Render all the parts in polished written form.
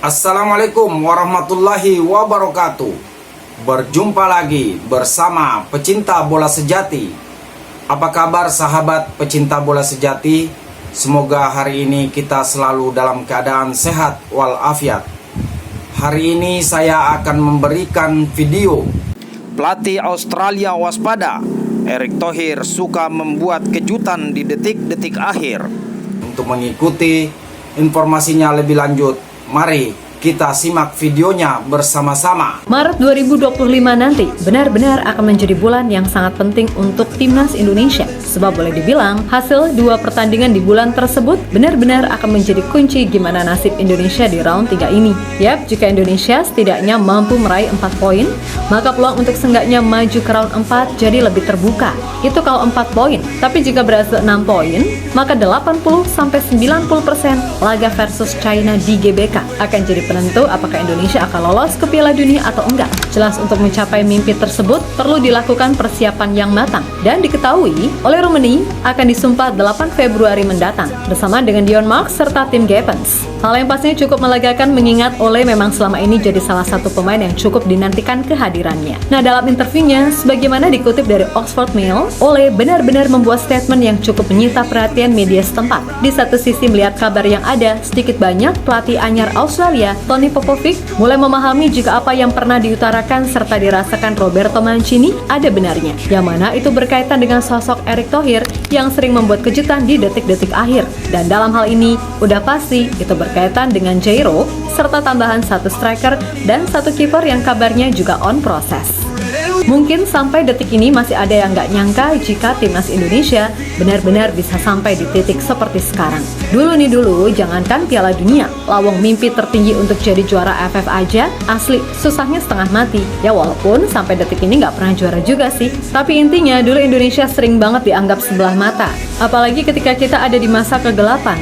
Assalamualaikum warahmatullahi wabarakatuh. Berjumpa lagi bersama pecinta bola sejati. Apa kabar sahabat pecinta bola sejati? Semoga hari ini kita selalu dalam keadaan sehat walafiat. Hari ini saya akan memberikan video pelatih Australia waspada. Erick Thohir suka membuat kejutan di detik-detik akhir. Untuk mengikuti informasinya lebih lanjut, mari kita simak videonya bersama-sama. Maret 2025 nanti benar-benar akan menjadi bulan yang sangat penting untuk timnas Indonesia. Sebab boleh dibilang hasil 2 pertandingan di bulan tersebut benar-benar akan menjadi kunci gimana nasib Indonesia di round 3 ini. Yap, jika Indonesia setidaknya mampu meraih 4 poin, maka peluang untuk seenggaknya maju ke round 4 jadi lebih terbuka. Itu kalau 4 poin. Tapi jika berhasil 6 poin, maka 80-90% laga versus China di GBK akan jadi penentu apakah Indonesia akan lolos ke Piala Dunia atau enggak. Jelas untuk mencapai mimpi tersebut perlu dilakukan persiapan yang matang dan diketahui oleh Rumeni akan disumpah 8 Februari mendatang bersama dengan Dion Mark serta tim Gapens. Hal yang pastinya cukup melegakan mengingat Ole memang selama ini jadi salah satu pemain yang cukup dinantikan kehadirannya. Nah, dalam interviewnya sebagaimana dikutip dari Oxford Mail, Ole benar-benar membuat statement yang cukup menyita perhatian media setempat. Di satu sisi melihat kabar yang ada sedikit banyak pelatih anyar Australia Tony Popovic mulai memahami jika apa yang pernah diutarakan serta dirasakan Roberto Mancini ada benarnya, yang mana itu berkaitan dengan sosok Erick Thohir yang sering membuat kejutan di detik-detik akhir. Dan dalam hal ini udah pasti itu berkaitan dengan Jairo serta tambahan 1 striker dan 1 kiper yang kabarnya juga on proses. Mungkin sampai detik ini masih ada yang nggak nyangka jika timnas Indonesia benar-benar bisa sampai di titik seperti sekarang. Dulu, jangankan Piala Dunia, lawang mimpi tertinggi untuk jadi juara AFF aja, asli susahnya setengah mati. Ya walaupun sampai detik ini nggak pernah juara juga sih. Tapi intinya dulu Indonesia sering banget dianggap sebelah mata. Apalagi ketika kita ada di masa kegelapan,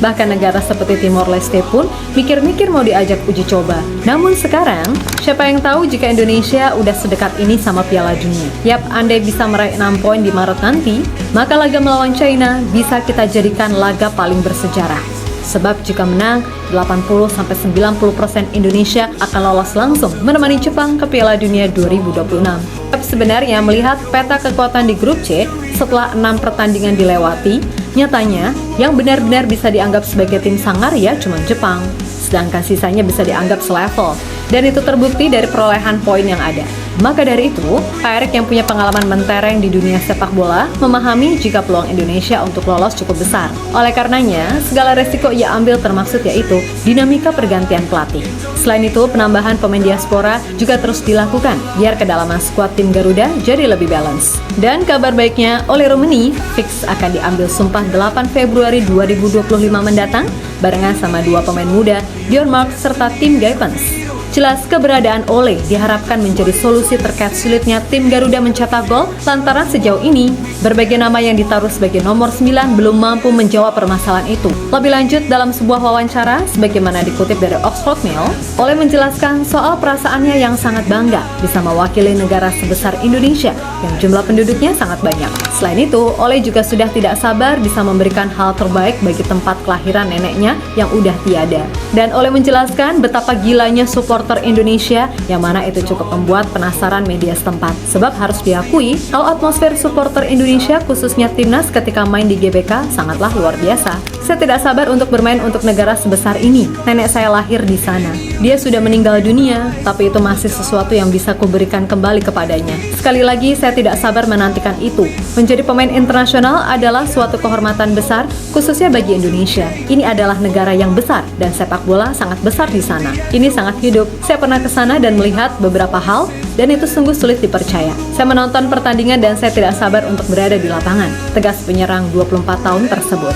bahkan negara seperti Timor Leste pun mikir-mikir mau diajak uji coba. Namun sekarang, siapa yang tahu jika Indonesia udah sedekat ini sama Piala Dunia. Yap, andai bisa meraih 6 poin di Maret nanti, maka laga melawan China bisa kita jadikan laga paling bersejarah. Sebab jika menang, 80-90% Indonesia akan lolos langsung menemani Jepang ke Piala Dunia 2026. Tapi sebenarnya melihat peta kekuatan di grup C setelah 6 pertandingan dilewati, nyatanya yang benar-benar bisa dianggap sebagai tim sangar ya cuma Jepang. Sedangkan sisanya bisa dianggap selevel. Dan itu terbukti dari perolehan poin yang ada. Maka dari itu, Pak Erick yang punya pengalaman mentereng di dunia sepak bola memahami jika peluang Indonesia untuk lolos cukup besar. Oleh karenanya, segala resiko ia ambil termaksud yaitu dinamika pergantian pelatih. Selain itu, penambahan pemain diaspora juga terus dilakukan biar kedalaman skuad tim Garuda jadi lebih balance. Dan kabar baiknya, Ole Rumeni fix akan diambil sumpah 8 Februari 2025 mendatang barengan sama 2 pemain muda, Dion Mark serta tim Gapens. Jelas keberadaan Ole diharapkan menjadi solusi terkait sulitnya tim Garuda mencetak gol lantaran sejauh ini berbagai nama yang ditaruh sebagai nomor 9 belum mampu menjawab permasalahan itu. Lebih lanjut dalam sebuah wawancara sebagaimana dikutip dari Oxford Mail, Ole menjelaskan soal perasaannya yang sangat bangga bisa mewakili negara sebesar Indonesia yang jumlah penduduknya sangat banyak. Selain itu, Ole juga sudah tidak sabar bisa memberikan hal terbaik bagi tempat kelahiran neneknya yang udah tiada. Dan Ole menjelaskan betapa gilanya supporter Indonesia yang mana itu cukup membuat penasaran media setempat. Sebab harus diakui kalau atmosfer supporter Indonesia khususnya timnas ketika main di GBK sangatlah luar biasa. Saya tidak sabar untuk bermain untuk negara sebesar ini. Nenek saya lahir di sana. Dia sudah meninggal dunia, tapi itu masih sesuatu yang bisa kuberikan kembali kepadanya. Sekali lagi saya tidak sabar menantikan itu. Menjadi pemain internasional adalah suatu kehormatan besar khususnya bagi Indonesia. Ini adalah negara yang besar dan sepak bola sangat besar di sana. Ini sangat hidup. Saya pernah ke sana dan melihat beberapa hal dan itu sungguh sulit dipercaya. Saya menonton pertandingan dan saya tidak sabar untuk berada di lapangan, tegas penyerang 24 tahun tersebut.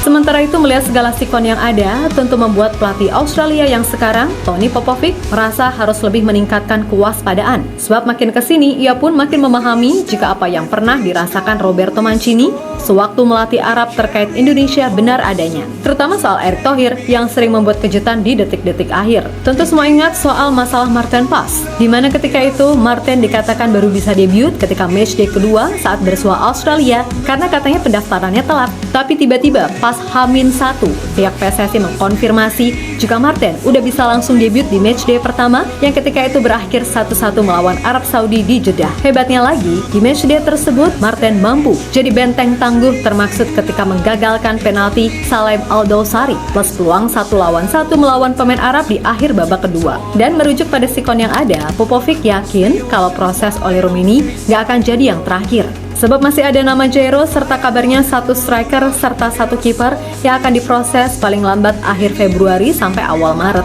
Sementara itu melihat segala sikon yang ada, tentu membuat pelatih Australia yang sekarang, Tony Popovic, merasa harus lebih meningkatkan kewaspadaan. Sebab makin kesini, ia pun makin memahami jika apa yang pernah dirasakan Roberto Mancini sewaktu melatih Arab terkait Indonesia benar adanya. Terutama soal Erick Thohir yang sering membuat kejutan di detik-detik akhir. Tentu semua ingat soal masalah Martin Paes, di mana ketika itu Martin dikatakan baru bisa debut ketika matchday kedua saat bersua Australia karena katanya pendaftarannya telat. Tapi tiba-tiba pas pas H-1, pihak PSSI mengkonfirmasi jika Martin udah bisa langsung debut di matchday pertama yang ketika itu berakhir 1-1 melawan Arab Saudi di Jeddah. Hebatnya lagi, di matchday tersebut Martin mampu jadi benteng tangguh termaksud ketika menggagalkan penalti Salem Al-Dawsari plus peluang 1-1 melawan pemain Arab di akhir babak kedua. Dan merujuk pada sikon yang ada, Popovic yakin kalau proses oleh Rumini gak akan jadi yang terakhir. Sebab masih ada nama Jairo serta kabarnya 1 striker serta 1 kiper yang akan diproses paling lambat akhir Februari sampai awal Maret.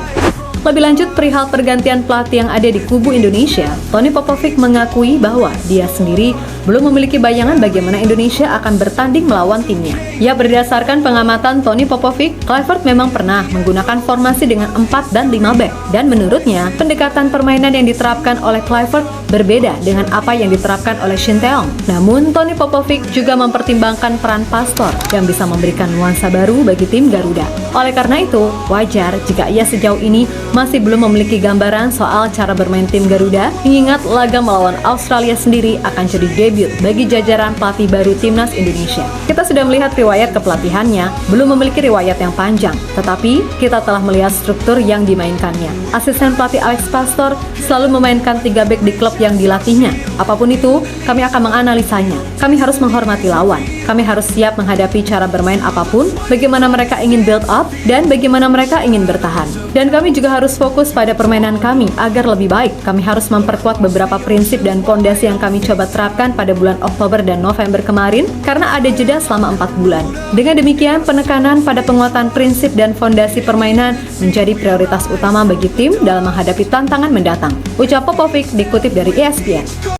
Lebih lanjut perihal pergantian pelatih yang ada di kubu Indonesia, Tony Popovic mengakui bahwa dia sendiri belum memiliki bayangan bagaimana Indonesia akan bertanding melawan timnya. Ya, berdasarkan pengamatan Tony Popovic, Kluivert memang pernah menggunakan formasi dengan 4 dan 5 back, dan menurutnya pendekatan permainan yang diterapkan oleh Kluivert berbeda dengan apa yang diterapkan oleh Shin Tae-yong. Namun, Tony Popovic juga mempertimbangkan peran Pastor yang bisa memberikan nuansa baru bagi tim Garuda. Oleh karena itu, wajar jika ia sejauh ini masih belum memiliki gambaran soal cara bermain tim Garuda, mengingat laga melawan Australia sendiri akan jadi debut bagi jajaran pelatih baru Timnas Indonesia. Kita sudah melihat riwayat kepelatihannya, belum memiliki riwayat yang panjang, tetapi kita telah melihat struktur yang dimainkannya. Asisten pelatih Alex Pastor selalu memainkan 3 back di klub yang dilatihnya. Apapun itu, kami akan menganalisanya. Kami harus menghormati lawan. Kami harus siap menghadapi cara bermain apapun, bagaimana mereka ingin build up, dan bagaimana mereka ingin bertahan. Dan kami juga harus fokus pada permainan kami agar lebih baik. Kami harus memperkuat beberapa prinsip dan fondasi yang kami coba terapkan pada bulan Oktober dan November kemarin karena ada jeda selama 4 bulan. Dengan demikian, penekanan pada penguatan prinsip dan fondasi permainan menjadi prioritas utama bagi tim dalam menghadapi tantangan mendatang. Ucap Popovic dikutip dari ESPN.